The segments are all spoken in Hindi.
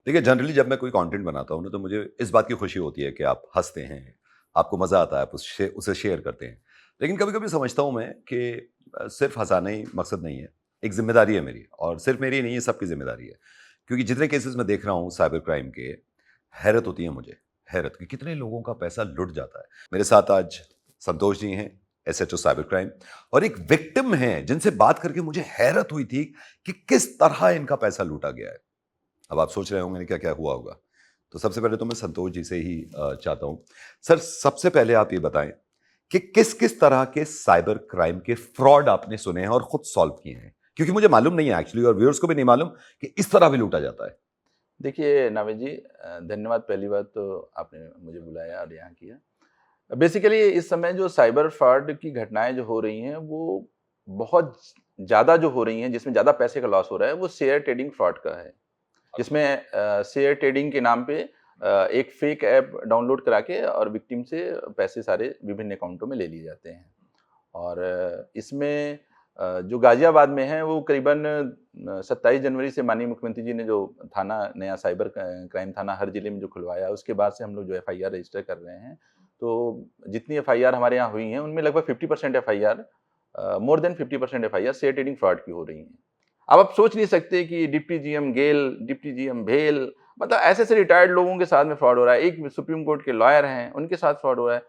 देखिए, जनरली जब मैं कोई कंटेंट बनाता हूँ ना, तो मुझे इस बात की खुशी होती है कि आप हँसते हैं, आपको मज़ा आता है, आप उसे शेयर करते हैं। लेकिन कभी-कभी समझता हूँ मैं कि सिर्फ़ हँसाना ही मकसद नहीं है, एक ज़िम्मेदारी है मेरी, और सिर्फ़ मेरी नहीं है, सबकी ज़िम्मेदारी है। क्योंकि जितने केसेज़ मैं देख रहा हूँ साइबर क्राइम के, हैरत होती है मुझे, हैरत कि कितने लोगों का पैसा लुट जाता है। मेरे साथ आज संतोष जी हैं, एसएचओ साइबर क्राइम, और एक विक्टिम हैं जिनसे बात करके मुझे हैरत हुई थी कि किस तरह इनका पैसा लूटा गया है। अब आप सोच रहे होंगे क्या क्या हुआ होगा। तो सबसे पहले तो मैं संतोष जी से ही चाहता हूं, सर, सबसे पहले आप ये बताएं कि किस किस तरह के साइबर क्राइम के फ्रॉड आपने सुने हैं और खुद सॉल्व किए हैं, क्योंकि मुझे मालूम नहीं है एक्चुअली, और व्यूअर्स को भी नहीं मालूम कि इस तरह भी लूटा जाता है। देखिए नाविद जी, धन्यवाद। पहली बात तो आपने मुझे बुलाया और यहाँ किया। बेसिकली इस समय जो साइबर फ्रॉड की घटनाएं जो हो रही हैं वो बहुत ज़्यादा जो हो रही हैं, जिसमें ज़्यादा पैसे का लॉस हो रहा है, वो शेयर ट्रेडिंग फ्रॉड का है। जिसमें शेयर ट्रेडिंग के नाम पे एक फेक ऐप डाउनलोड करा के और विक्टिम से पैसे सारे विभिन्न अकाउंटों में ले लिए जाते हैं। और इसमें जो गाज़ियाबाद में है वो करीबन 27 जनवरी से माननीय मुख्यमंत्री जी ने जो थाना नया साइबर क्राइम थाना हर ज़िले में जो खुलवाया, उसके बाद से हम लोग जो एफआईआर रजिस्टर कर रहे हैं। तो जितनी एफआईआर हमारे यहाँ हुई हैं, उनमें लगभग 50% FIR more than 50% FIR share trading fraud की हो रही हैं। अब आप सोच नहीं सकते कि डिप्टी जीएम गेल, डिप्टी जीएम भेल, मतलब ऐसे-ऐसे रिटायर्ड लोगों के साथ में फ्रॉड हो रहा है। एक सुप्रीम कोर्ट के लॉयर हैं, उनके साथ फ्रॉड हो रहा है।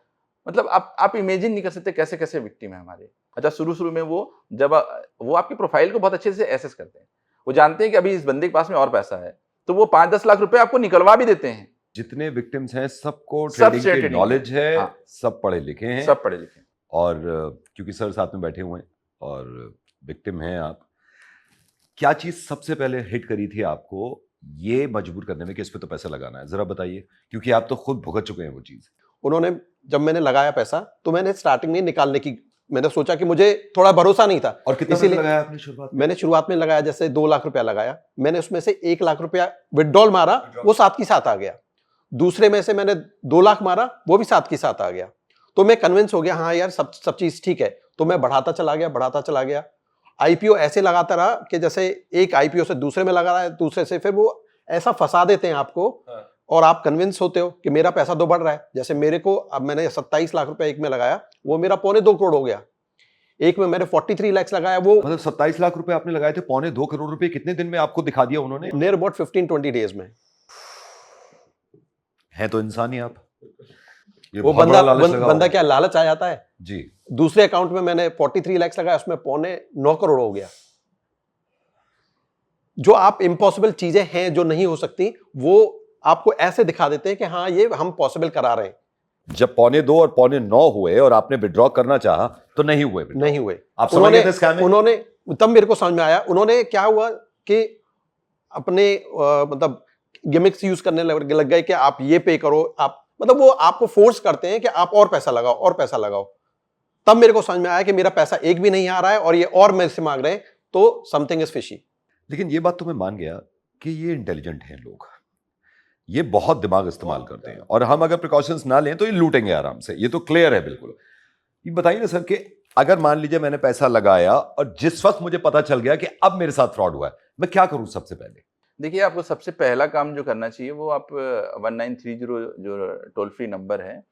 मतलब आप इमेजिन नहीं कर सकते कैसे-कैसे विक्टिम है हमारे। अच्छा, शुरू-शुरू में वो जब वो आपकी प्रोफाइल को बहुत अच्छे से एसेस करते हैं। वो जानते हैं कि अभी इस बंदे के पास में और पैसा है, तो वो 5-10 लाख रुपए आपको निकलवा भी देते हैं। जितने विक्टिम्स हैं सबको सब ट्रेडिंग शेयर की ट्रेडिंग नॉलेज है, हाँ, सब पढ़े लिखे हैं, सब पढ़े लिखे हैं। और क्योंकि सर साथ में बैठे हुए हैं और विक्टिम हैं आप, क्या चीज सबसे पहले हिट करी थी आपको ये मजबूर करने में कि इस पे तो पैसा लगाना है, जरा बताइए, क्योंकि आप तो खुद भुगत चुके हैं वो चीज। उन्होंने जब मैंने लगाया पैसा तो मैंने स्टार्टिंग में निकालने की मैंने सोचा कि मुझे थोड़ा भरोसा नहीं था, और कितना पैसा लगाया आपने शुरुआत में? मैंने शुरुआत में लगाया जैसे 2 लाख रुपया लगाया। मैंने उसमें से 1 लाख रुपया विड्रॉल मारा, वो साथ की साथ आ गया। दूसरे में से मैंने 2 लाख मारा, वो भी साथ की साथ आ गया। तो मैं कन्विंस हो गया, हाँ यार सब चीज ठीक है। तो मैं बढ़ाता चला गया। आईपीओ ऐसे लगाता रहा कि जैसे एक आईपीओ से दूसरे में लगा रहा है, दूसरे से, फिर वो ऐसा फंसा देते हैं आपको। हाँ। और आप कन्विंस होते हो कि मेरा पैसा तो बढ़ रहा है। जैसे मेरे को अब मैंने 27 लाख रुपए एक में लगाया, वो मेरा 2.25 करोड़ हो गया। एक में मैंने 43 लाख लगाया, वो मतलब 27 लाख रुपए आपने लगाए थे, 2.25 करोड़ रुपए कितने दिन में आपको दिखा दिया उन्होंने? नियर अबाउट 15-20 डेज में। है तो इंसान ही आप। ये वो बहुत बड़ा लालच लगा बंदा होगा। क्या लालच आ जाता है जी। दूसरे अकाउंट में मैंने 43 लाख लगाया, उसमें 9.25 करोड़ हो गया। जो आप इम्पॉसिबल चीजें हैं जो नहीं हो सकती, वो आपको ऐसे दिखा देते हैं कि हाँ ये हम पॉसिबल करा रहे हैं। जब 2.25 और 9.25 हुए और आपने विड्रॉ करना चाहा तो नहीं हुए। आप समझ गए थे स्कैम में? उन्होंने तब मेरे को समझ में आया, उन्होंने क्या हुआ कि अपने मतलब गिमिक्स यूज करने लग गए कि आप ये पे करो, आप मतलब वो आपको फोर्स करते हैं कि आप और पैसा लगाओ। तब मेरे को समझ में आया कि मेरा पैसा एक भी नहीं आ रहा है और ये और मेरे से मांग रहे हैं, तो समथिंग इज फिशी। लेकिन ये बात तो मैं मान गया कि ये इंटेलिजेंट हैं लोग, ये बहुत दिमाग इस्तेमाल करते हैं, और हम अगर प्रिकॉशंस ना लें तो ये लूटेंगे आराम से, ये तो क्लियर है बिल्कुल। ये बताइए ना सर कि अगर मान लीजिए मैंने पैसा लगाया और जिस वक्त मुझे पता चल गया कि अब मेरे साथ फ्रॉड हुआ है, मैं क्या करूं सबसे पहले? देखिए, आपको सबसे पहला काम जो करना चाहिए वो आप 1930 जो टोल फ्री नंबर है,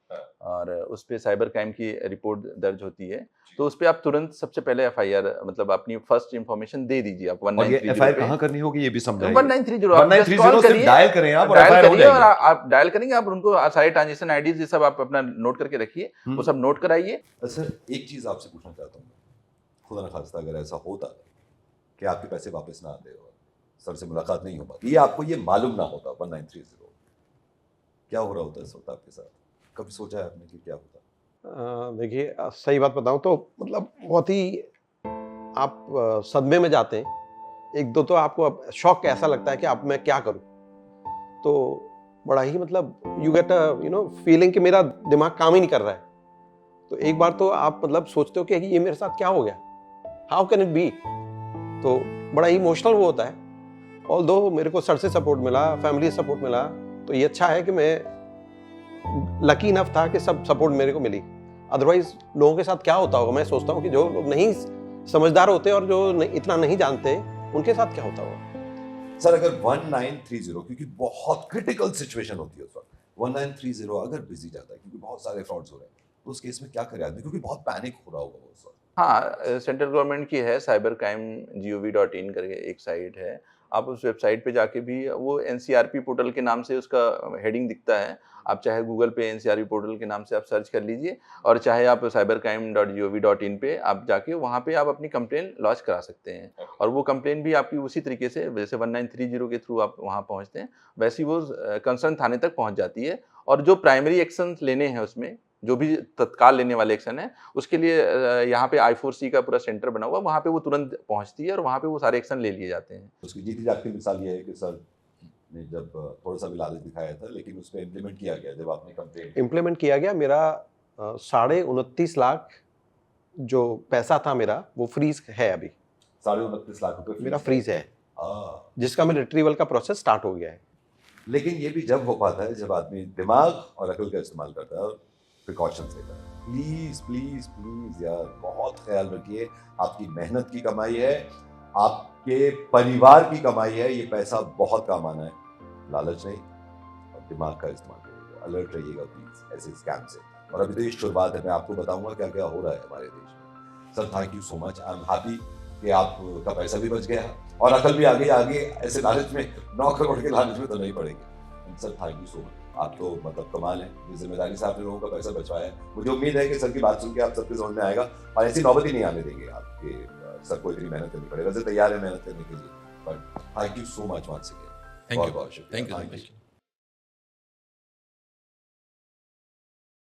और उस पे साइबर क्राइम की रिपोर्ट दर्ज होती है, तो उस पे आप तुरंत सबसे पहले एफआईआर मतलब अपनी फर्स्ट इंफॉर्मेशन दे दीजिए। आप 1930 एफआईआर कहां करनी होगी ये भी समझाइए। 1930 1930 सिर्फ डायल करें आप, और डायल एफआईआर हो करिए, और जाएगी। आप डायल करेंगे, आप उनको सारे ट्रांजेक्शन आईडीज ये सब आप अपना नोट करके रखिए, वो सब नोट कराइए। सर एक चीज आपसे पूछना चाहता हूँ, खुदा न खास्ता अगर ऐसा होता कि आपके पैसे वापस ना आते और सर से मुलाकात नहीं हो पाती, ये आपको ये मालूम ना होता 1930, क्या हो रहा होता इस वक्त आपके साथ? कभी सोचा है आपने कि क्या होता? देखिए, सही बात बताऊं तो मतलब बहुत ही आप सदमे में जाते हैं। एक दो तो आपको शॉक ऐसा लगता है कि अब मैं क्या करूं, तो बड़ा ही मतलब यू गेट फीलिंग कि मेरा दिमाग काम ही नहीं कर रहा है। तो एक बार तो आप मतलब सोचते हो कि ये मेरे साथ क्या हो गया, हाउ कैन इट बी। तो बड़ा ही इमोशनल वो होता है। ऑल्दो मेरे को सर से सपोर्ट मिला, फैमिली सपोर्ट मिला, तो ये अच्छा है कि मैं लकी इनफ था कि सब सपोर्ट मेरे को मिली। अदरवाइज लोगों के साथ क्या होता होगा, मैं सोचता हूँ कि जो लोग नहीं समझदार होते और जो इतना नहीं जानते, उनके साथ क्या होता होगा। सर अगर 1930, क्योंकि बहुत क्रिटिकल सिचुएशन होती है उस वक्त, 1930 अगर बिजी जाता है क्योंकि बहुत सारे फ्रॉड्स हो रहे हैं, तो उस केस में क्या करे आदमी, क्योंकि बहुत पैनिक हो रहा होगा वो उस वक्त। हाँ, सेंट्रल गवर्नमेंट की है cybercrime.gov.in करके एक साइट है। आप उस वेबसाइट पे जाके भी वो एनसीआरपी पोर्टल के नाम से उसका हेडिंग दिखता है। आप चाहे गूगल पे एनसीआरपी पोर्टल के नाम से आप सर्च कर लीजिए और चाहे आप cybercrime.gov.in पे आप जाके वहाँ पे आप अपनी कंप्लेन लॉन्च करा सकते हैं। और वो कंप्लेन भी आपकी उसी तरीके से जैसे 1930 के थ्रू आप वहाँ पहुँचते हैं, वैसे ही वो कंसर्न थाने तक पहुँच जाती है। और जो प्राइमरी एक्शंस लेने हैं उसमें, जो भी तत्काल लेने वाले एक्शन है, उसके लिए यहाँ पे I4C का पूरा सेंटर बना हुआ है, वहाँ पे वो तुरंत पहुँचती है और वहाँ पे वो सारे एक्शन ले लिए जाते हैं। उसकी जीती जागती मिसाल ये है कि सर ने जब थोड़ा सा भी लालच दिखाया था, लेकिन उसमें इम्प्लीमेंट किया गया जब आपने कंप्लेंट इम्प्लीमेंट किया गया। मेरा 29.5 जो पैसा था मेरा वो फ्रीज है अभी, 29.5 लाख रुपए मेरा फ्रीज है, हाँ। जिसका मैं रिट्रीवल का प्रोसेस स्टार्ट हो गया है। लेकिन ये भी जब हो पाता है जब आदमी दिमाग और अकल का इस्तेमाल करता है और प्रिकॉशंस लेता है। प्लीज प्लीज प्लीज यार, बहुत ख्याल रखिए, आपकी मेहनत की कमाई है, आपके परिवार की कमाई है, ये पैसा बहुत काम आना है। लालच नहीं और दिमाग का इस्तेमाल करिएगा, अलर्ट रहिएगा प्लीज ऐसे स्कैम से। और अभी तो ये शुरुआत है, मैं आपको बताऊंगा क्या क्या हो रहा है हमारे देश में। Sir thank you so much, I am happy कि आपका पैसा भी बच गया और अकल भी आगे आगे ऐसे लालच में 9 करोड़ के लालच में तो नहीं पड़ेंगे। Sir thank you so much, आप तो मतलब कमाल है, जिस जिम्मेदारी से आपने लोगों का पैसा बचवाया है। मुझे उम्मीद है कि सर की बात सुन के आप सबके समझ में आएगा और ऐसी नौबत ही नहीं आने देंगे आपके सर को इतनी मेहनत करनी पड़ेगा। वैसे तैयार है मेहनत करने के लिए, but thank you so much once again. Thank you, बहुत-बहुत शुक्रिया। Thank you. Thank you.